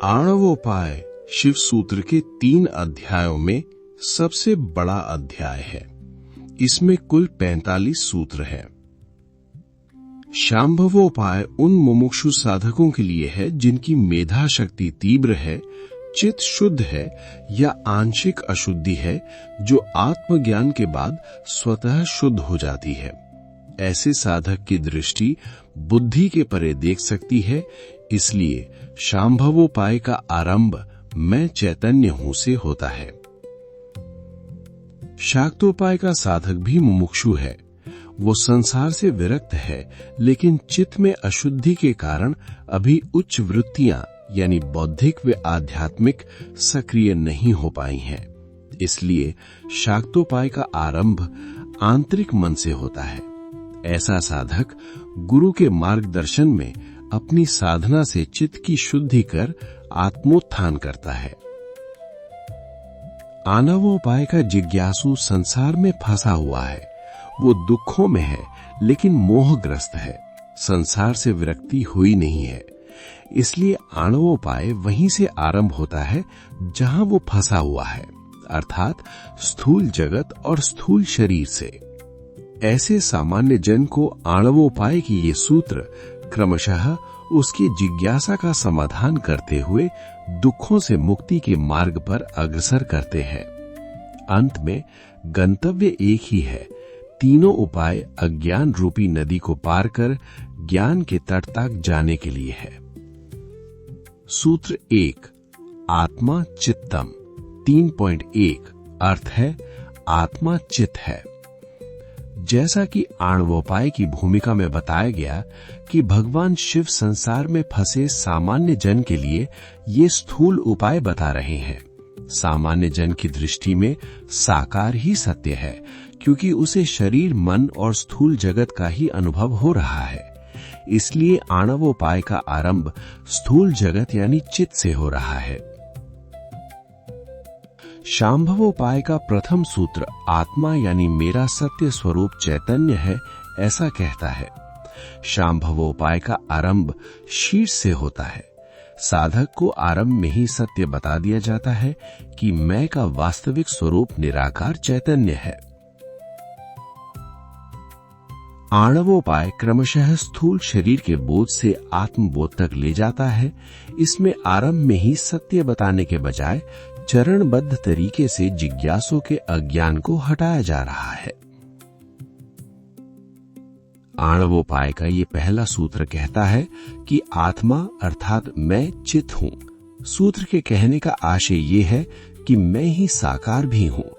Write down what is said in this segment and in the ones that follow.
आणवोपाय शिव सूत्र के 3 अध्यायों में सबसे बड़ा अध्याय है। इसमें कुल 45 सूत्र हैं। शांभवोपाय उन मुमुक्षु साधकों के लिए है जिनकी मेधा शक्ति तीव्र है, चित्त शुद्ध है या आंशिक अशुद्धि है, जो आत्मज्ञान के बाद स्वतः शुद्ध हो जाती है। ऐसे साधक की दृष्टि बुद्धि के परे देख सकती है, इसलिए शांभवोपाय का आरंभ मैं चैतन्य हूं से होता है। शाक्तोपाय का साधक भी मुमुक्षु है। वो संसार से विरक्त है, लेकिन चित्त में अशुद्धि के कारण अभी उच्च वृत्तियां यानी बौद्धिक व आध्यात्मिक सक्रिय नहीं हो पाई हैं। इसलिए शाक्तोपाय का आरंभ आंतरिक मन से होता है। ऐसा साधक गुरु के मार्गदर्शन में अपनी साधना से चित्त की शुद्धि कर आत्मोत्थान करता है। आणवोपाय का जिज्ञासु संसार में फंसा हुआ है। वो दुखों में है, लेकिन मोहग्रस्त है। संसार से विरक्ति हुई नहीं है। इसलिए आणवोपाय वहीं से आरंभ होता है जहां वो फंसा हुआ है, अर्थात स्थूल जगत और स्थूल शरीर से। ऐसे सामान्य जन को आणवोपाय की ये सूत्र क्रमशः उसकी जिज्ञासा का समाधान करते हुए दुखों से मुक्ति के मार्ग पर अग्रसर करते हैं। अंत में गंतव्य एक ही है। तीनों उपाय अज्ञान रूपी नदी को पार कर ज्ञान के तट तक जाने के लिए है। सूत्र 1 आत्मा चित्तम 3.1 अर्थ है आत्मा चित्त है। जैसा कि आणवोपाय की भूमिका में बताया गया कि भगवान शिव संसार में फंसे सामान्य जन के लिए ये स्थूल उपाय बता रहे हैं। सामान्य जन की दृष्टि में साकार ही सत्य है, क्योंकि उसे शरीर, मन और स्थूल जगत का ही अनुभव हो रहा है। इसलिए आणवोपाय का आरंभ स्थूल जगत यानी चित्त से हो रहा है। शांभवोपाय का प्रथम सूत्र आत्मा यानी मेरा सत्य स्वरूप चैतन्य है, ऐसा कहता है। शांभवोपाय का आरंभ शीर्ष से होता है। साधक को आरंभ में ही सत्य बता दिया जाता है कि मैं का वास्तविक स्वरूप निराकार चैतन्य है। आणवोपाय क्रमशः स्थूल शरीर के बोध से आत्मबोध तक ले जाता है। इसमें आरंभ में ही सत्य बताने के बजाय चरणबद्ध तरीके से जिज्ञासु के अज्ञान को हटाया जा रहा है। आणवोपाय का ये पहला सूत्र कहता है कि आत्मा अर्थात मैं चित्त हूं। सूत्र के कहने का आशय ये है कि मैं ही साकार भी हूं,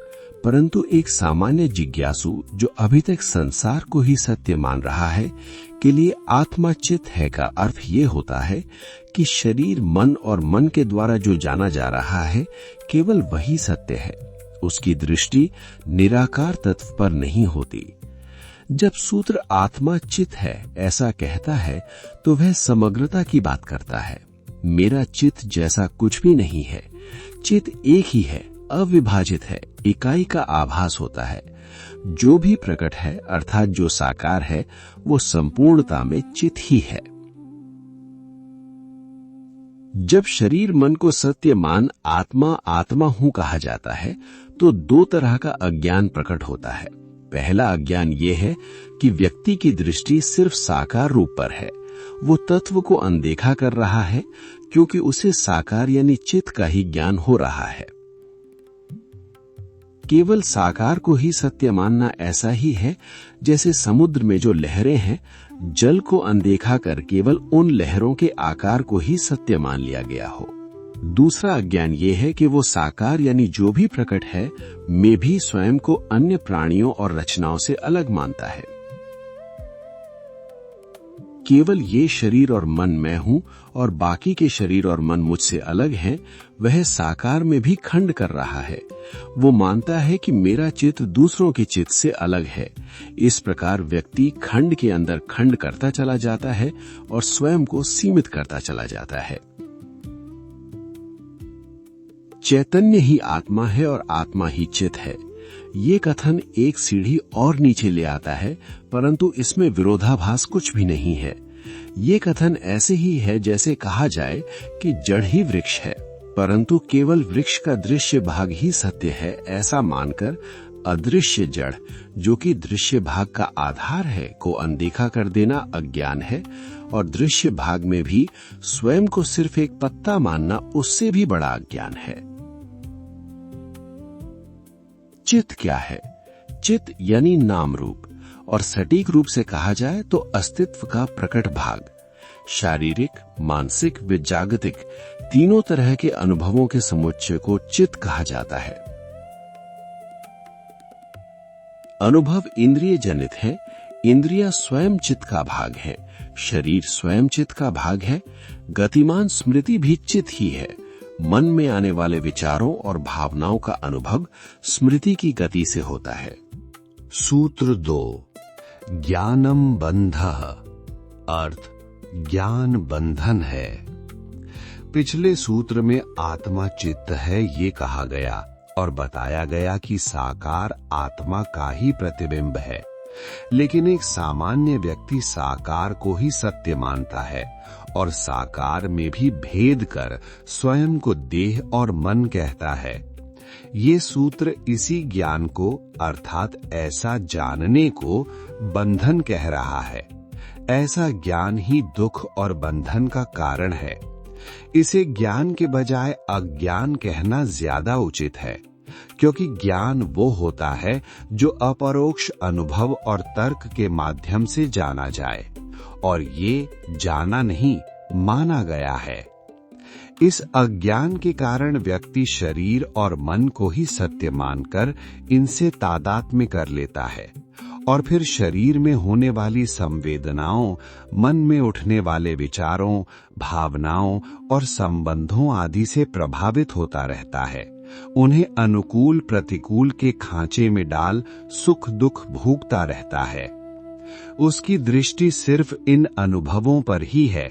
परंतु एक सामान्य जिज्ञासु जो अभी तक संसार को ही सत्य मान रहा है के लिए आत्मा चित्त है का अर्थ ये होता है कि शरीर, मन और मन के द्वारा जो जाना जा रहा है केवल वही सत्य है। उसकी दृष्टि निराकार तत्व पर नहीं होती। जब सूत्र आत्मा चित्त है ऐसा कहता है तो वह समग्रता की बात करता है। मेरा चित्त जैसा कुछ भी नहीं है। चित्त एक ही है, अविभाजित है, इकाई का आभास होता है। जो भी प्रकट है अर्थात जो साकार है वो संपूर्णता में चित्त ही है। जब शरीर मन को सत्य मान आत्मा आत्मा हूं कहा जाता है तो 2 तरह का अज्ञान प्रकट होता है। पहला अज्ञान ये है कि व्यक्ति की दृष्टि सिर्फ साकार रूप पर है। वो तत्व को अनदेखा कर रहा है क्योंकि उसे साकार यानी चित्त का ही ज्ञान हो रहा है। केवल साकार को ही सत्य मानना ऐसा ही है जैसे समुद्र में जो लहरें हैं, जल को अनदेखा कर केवल उन लहरों के आकार को ही सत्य मान लिया गया हो। दूसरा अज्ञान ये है कि वो साकार यानी जो भी प्रकट है में भी स्वयं को अन्य प्राणियों और रचनाओं से अलग मानता है। केवल ये शरीर और मन मैं हूं और बाकी के शरीर और मन मुझसे अलग हैं, वह साकार में भी खंड कर रहा है। वो मानता है कि मेरा चित्त दूसरों के चित्त से अलग है। इस प्रकार व्यक्ति खंड के अंदर खंड करता चला जाता है और स्वयं को सीमित करता चला जाता है। चैतन्य ही आत्मा है और आत्मा ही चित्त है। ये कथन एक सीढ़ी और नीचे ले आता है, परंतु इसमें विरोधाभास कुछ भी नहीं है। ये कथन ऐसे ही है जैसे कहा जाए कि जड़ ही वृक्ष है, परंतु केवल वृक्ष का दृश्य भाग ही सत्य है ऐसा मानकर अदृश्य जड़, जो कि दृश्य भाग का आधार है, को अनदेखा कर देना अज्ञान है। और दृश्य भाग में भी स्वयं को सिर्फ एक पत्ता मानना उससे भी बड़ा अज्ञान है। चित्त क्या है? चित्त यानी नाम रूप, और सटीक रूप से कहा जाए तो अस्तित्व का प्रकट भाग। शारीरिक, मानसिक व जागतिक तीनों तरह के अनुभवों के समुच्चय को चित्त कहा जाता है। अनुभव इंद्रिय जनित है, इंद्रियां स्वयं चित्त का भाग है, शरीर स्वयं चित्त का भाग है, गतिमान स्मृति भी चित्त ही है। मन में आने वाले विचारों और भावनाओं का अनुभव स्मृति की गति से होता है। सूत्र 2, ज्ञानम बंधः, अर्थ ज्ञान बंधन है। पिछले सूत्र में आत्मा चित्त है ये कहा गया और बताया गया कि साकार आत्मा का ही प्रतिबिंब है, लेकिन एक सामान्य व्यक्ति साकार को ही सत्य मानता है और साकार में भी भेद कर स्वयं को देह और मन कहता है। ये सूत्र इसी ज्ञान को अर्थात ऐसा जानने को बंधन कह रहा है। ऐसा ज्ञान ही दुख और बंधन का कारण है। इसे ज्ञान के बजाय अज्ञान कहना ज्यादा उचित है, क्योंकि ज्ञान वो होता है जो अपरोक्ष अनुभव और तर्क के माध्यम से जाना जाए, और ये जाना नहीं माना गया है। इस अज्ञान के कारण व्यक्ति शरीर और मन को ही सत्य मानकर इनसे तादात्म्य कर लेता है और फिर शरीर में होने वाली संवेदनाओं, मन में उठने वाले विचारों, भावनाओं और संबंधों आदि से प्रभावित होता रहता है। उन्हें अनुकूल प्रतिकूल के खांचे में डाल सुख दुख भोगता रहता है। उसकी दृष्टि सिर्फ इन अनुभवों पर ही है,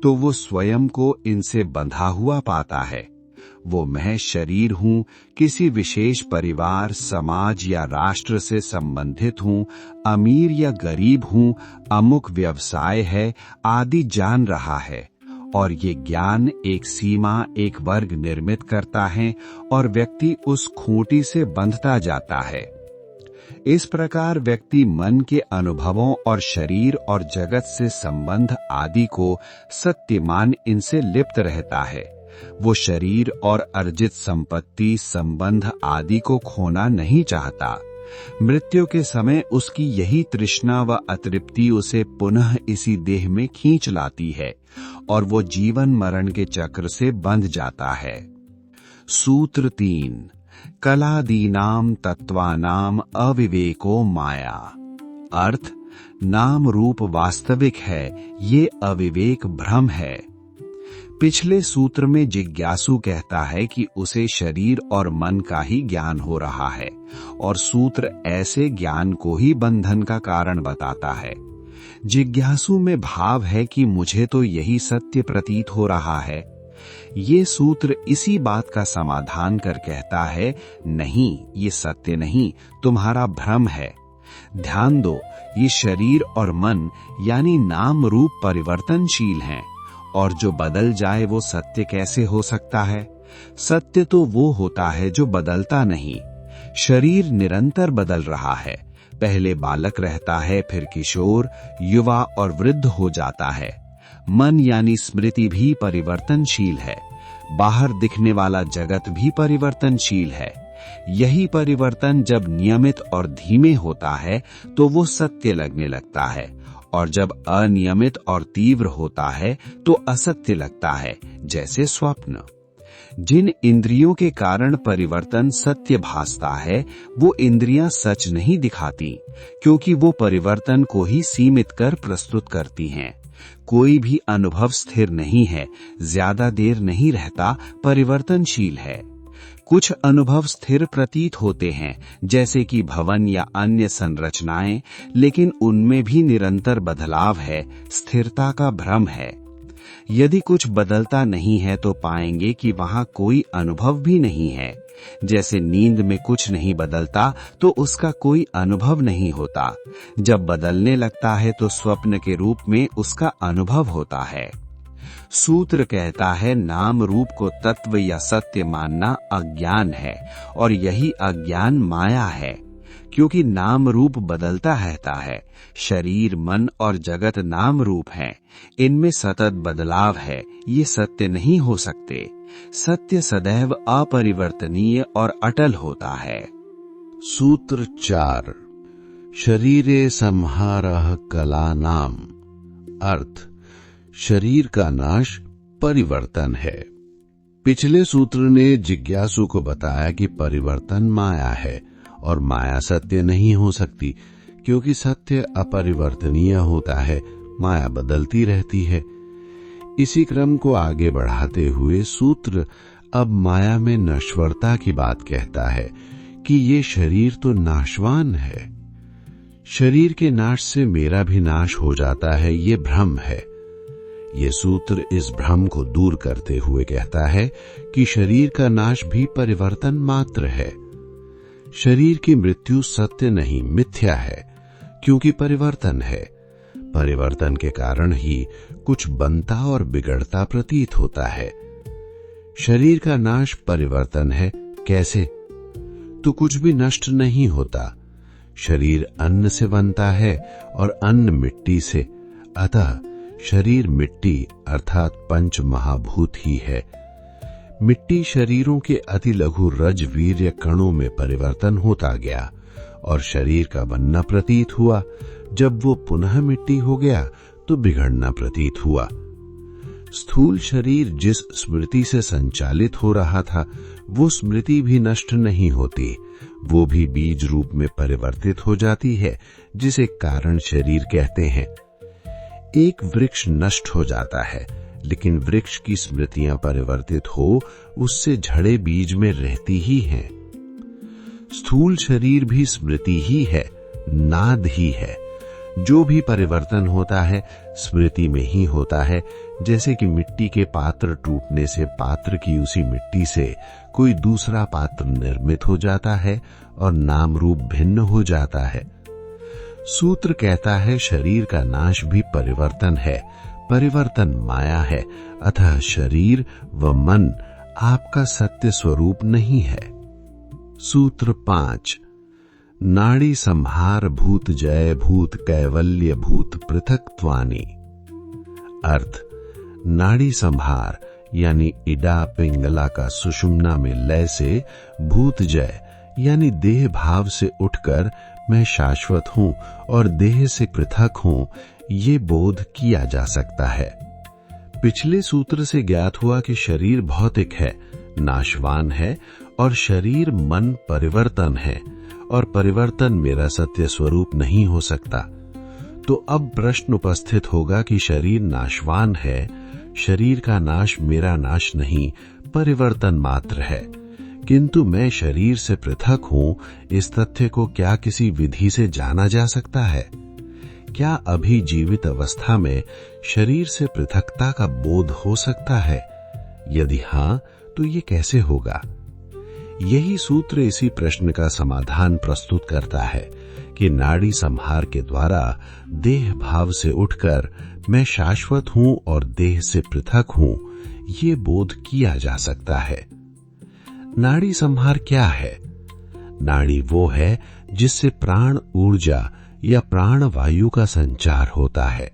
तो वो स्वयं को इनसे बंधा हुआ पाता है। वो मैं शरीर हूँ, किसी विशेष परिवार, समाज या राष्ट्र से संबंधित हूँ, अमीर या गरीब हूँ, अमुक व्यवसाय है आदि जान रहा है। और ये ज्ञान एक सीमा, एक वर्ग निर्मित करता है और व्यक्ति उस खूंटी से बंधता जाता है। इस प्रकार व्यक्ति मन के अनुभवों और शरीर और जगत से संबंध आदि को सत्य मान इनसे लिप्त रहता है। वो शरीर और अर्जित संपत्ति, संबंध आदि को खोना नहीं चाहता। मृत्यु के समय उसकी यही तृष्णा व अतृप्ति उसे पुनः इसी देह में खींच लाती है और वो जीवन मरण के चक्र से बंध जाता है। सूत्र 3, कलादीनाम तत्वानाम अविवेको माया, अर्थ नाम रूप वास्तविक है, ये अविवेक भ्रम है। पिछले सूत्र में जिज्ञासु कहता है कि उसे शरीर और मन का ही ज्ञान हो रहा है और सूत्र ऐसे ज्ञान को ही बंधन का कारण बताता है। जिज्ञासु में भाव है कि मुझे तो यही सत्य प्रतीत हो रहा है। ये सूत्र इसी बात का समाधान कर कहता है, नहीं, ये सत्य नहीं, तुम्हारा भ्रम है। ध्यान दो, ये शरीर और मन यानी नाम रूप परिवर्तनशील हैं, और जो बदल जाए वो सत्य कैसे हो सकता है? सत्य तो वो होता है जो बदलता नहीं। शरीर निरंतर बदल रहा है, पहले बालक रहता है, फिर किशोर, युवा और वृद्ध हो जाता है। मन यानी स्मृति भी परिवर्तनशील है, बाहर दिखने वाला जगत भी परिवर्तनशील है। यही परिवर्तन जब नियमित और धीमे होता है तो वो सत्य लगने लगता है, और जब अनियमित और तीव्र होता है तो असत्य लगता है, जैसे स्वप्न। जिन इंद्रियों के कारण परिवर्तन सत्य भासता है, वो इंद्रियां सच नहीं दिखाती, क्योंकि वो परिवर्तन को ही सीमित कर प्रस्तुत करती हैं। कोई भी अनुभव स्थिर नहीं है, ज्यादा देर नहीं रहता, परिवर्तनशील है। कुछ अनुभव स्थिर प्रतीत होते हैं, जैसे कि भवन या अन्य संरचनाएं, लेकिन उनमें भी निरंतर बदलाव है, स्थिरता का भ्रम है। यदि कुछ बदलता नहीं है तो पाएंगे कि वहां कोई अनुभव भी नहीं है, जैसे नींद में कुछ नहीं बदलता तो उसका कोई अनुभव नहीं होता, जब बदलने लगता है तो स्वप्न के रूप में उसका अनुभव होता है। सूत्र कहता है नाम रूप को तत्व या सत्य मानना अज्ञान है और यही अज्ञान माया है, क्योंकि नाम रूप बदलता रहता है। शरीर, मन और जगत नाम रूप हैं, इनमें सतत बदलाव है, ये सत्य नहीं हो सकते। सत्य सदैव अपरिवर्तनीय और अटल होता है। सूत्र 4 शरीरे संहारः कलानाम। अर्थ, शरीर का नाश परिवर्तन है। पिछले सूत्र ने जिज्ञासु को बताया कि परिवर्तन माया है और माया सत्य नहीं हो सकती, क्योंकि सत्य अपरिवर्तनीय होता है, माया बदलती रहती है। इसी क्रम को आगे बढ़ाते हुए सूत्र अब माया में नश्वरता की बात कहता है कि ये शरीर तो नाशवान है। शरीर के नाश से मेरा भी नाश हो जाता है, ये भ्रम है। ये सूत्र इस भ्रम को दूर करते हुए कहता है कि शरीर का नाश भी परिवर्तन मात्र है। शरीर की मृत्यु सत्य नहीं, मिथ्या है, क्योंकि परिवर्तन है। परिवर्तन के कारण ही कुछ बनता और बिगड़ता प्रतीत होता है। शरीर का नाश परिवर्तन है, कैसे? तो कुछ भी नष्ट नहीं होता। शरीर अन्न से बनता है और अन्न मिट्टी से, अतः शरीर मिट्टी अर्थात पंच महाभूत ही है। मिट्टी शरीरों के अति लघु रज वीर्य कणों में परिवर्तन होता गया और शरीर का बनना प्रतीत हुआ। जब वो पुनः मिट्टी हो गया तो बिगड़ना प्रतीत हुआ। स्थूल शरीर जिस स्मृति से संचालित हो रहा था, वो स्मृति भी नष्ट नहीं होती, वो भी बीज रूप में परिवर्तित हो जाती है, जिसे कारण शरीर कहते हैं। एक वृक्ष नष्ट हो जाता है, लेकिन वृक्ष की स्मृतियां परिवर्तित हो उससे झड़े बीज में रहती ही हैं। स्थूल शरीर भी स्मृति ही है, नाद ही है। जो भी परिवर्तन होता है स्मृति में ही होता है। जैसे कि मिट्टी के पात्र टूटने से पात्र की उसी मिट्टी से कोई दूसरा पात्र निर्मित हो जाता है और नाम रूप भिन्न हो जाता है। सूत्र कहता है शरीर का नाश भी परिवर्तन है, परिवर्तन माया है, अतः शरीर व मन आपका सत्य स्वरूप नहीं है। सूत्र 5 नाड़ी संहार भूत जय भूत कैवल्य भूत पृथक्त्वानि। अर्थ, नाड़ी संहार यानी इडा पिंगला का सुषुम्ना में लय से भूत जय यानी देह भाव से उठकर मैं शाश्वत हूं और देह से पृथक हूं, ये बोध किया जा सकता है। पिछले सूत्र से ज्ञात हुआ कि शरीर भौतिक है, नाशवान है और शरीर मन परिवर्तन है और परिवर्तन मेरा सत्य स्वरूप नहीं हो सकता। तो अब प्रश्न उपस्थित होगा कि शरीर नाशवान है, शरीर का नाश मेरा नाश नहीं, परिवर्तन मात्र है, किंतु मैं शरीर से पृथक हूं, इस तथ्य को क्या किसी विधि से जाना जा सकता है? क्या अभी जीवित अवस्था में शरीर से पृथकता का बोध हो सकता है? यदि हां, तो ये कैसे होगा? यही सूत्र इसी प्रश्न का समाधान प्रस्तुत करता है कि नाड़ी संहार के द्वारा देह भाव से उठकर मैं शाश्वत हूं और देह से पृथक हूं, ये बोध किया जा सकता है। नाड़ी संहार क्या है? नाड़ी वो है जिससे प्राण ऊर्जा या प्राण वायु का संचार होता है।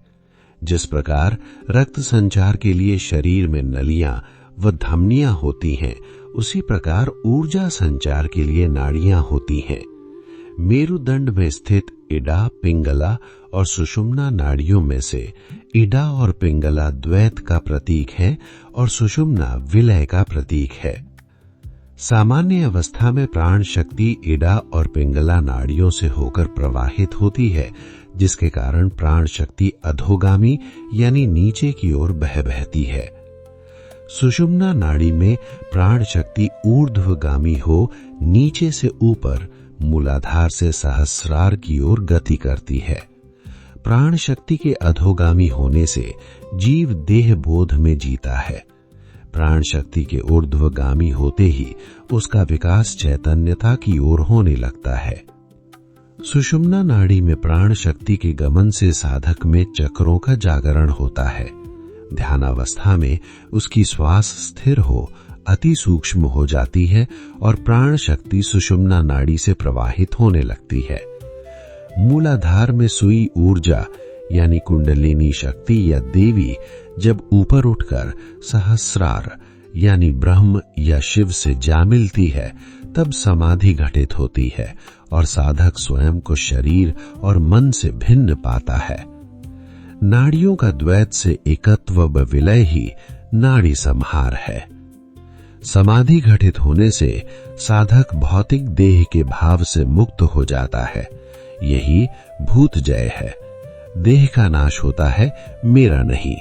जिस प्रकार रक्त संचार के लिए शरीर में नलियां व धमनियां होती हैं, उसी प्रकार ऊर्जा संचार के लिए नाड़ियां होती हैं। मेरुदंड में स्थित इडा, पिंगला और सुषुम्ना नाड़ियों में से इडा और पिंगला द्वैत का प्रतीक है और सुषुम्ना विलय का प्रतीक है। सामान्य अवस्था में प्राण शक्ति इडा और पिंगला नाड़ियों से होकर प्रवाहित होती है, जिसके कारण प्राण शक्ति अधोगामी यानी नीचे की ओर बहती है। सुषुम्ना नाड़ी में प्राण शक्ति ऊर्ध्वगामी हो नीचे से ऊपर मूलाधार से सहस्रार की ओर गति करती है। प्राण शक्ति के अधोगामी होने से जीव देह बोध में जीता है। प्राण शक्ति के ऊर्ध्वगामी होते ही उसका विकास चैतन्यता की ओर होने लगता है। सुषुम्ना नाड़ी में प्राण शक्ति के गमन से साधक में चक्रों का जागरण होता है। ध्यानावस्था में उसकी श्वास स्थिर हो अति सूक्ष्म हो जाती है और प्राण शक्ति सुषुम्ना नाड़ी से प्रवाहित होने लगती है। मूलाधार में सुई ऊर्जा यानी कुंडलिनी शक्ति या देवी जब ऊपर उठकर सहस्रार यानी ब्रह्म या शिव से जा मिलती है, तब समाधि घटित होती है और साधक स्वयं को शरीर और मन से भिन्न पाता है। नाड़ियों का द्वैत से एकत्व व विलय ही नाड़ी संहार है। समाधि घटित होने से साधक भौतिक देह के भाव से मुक्त हो जाता है। यही भूत जय है। देह का नाश होता है, मेरा नहीं।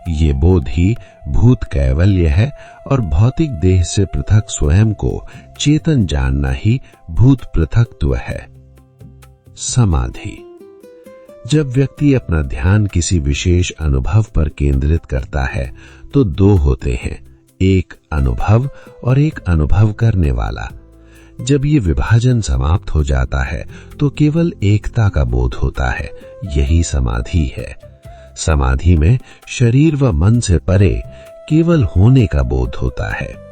ये बोध ही भूत कैवल्य है और भौतिक देह से पृथक स्वयं को चेतन जानना ही भूत पृथकत्व है। समाधि। जब व्यक्ति अपना ध्यान किसी विशेष अनुभव पर केंद्रित करता है तो दो होते हैं, एक अनुभव और एक अनुभव करने वाला। जब ये विभाजन समाप्त हो जाता है तो केवल एकता का बोध होता है। यही समाधि है। समाधि में शरीर व मन से परे केवल होने का बोध होता है।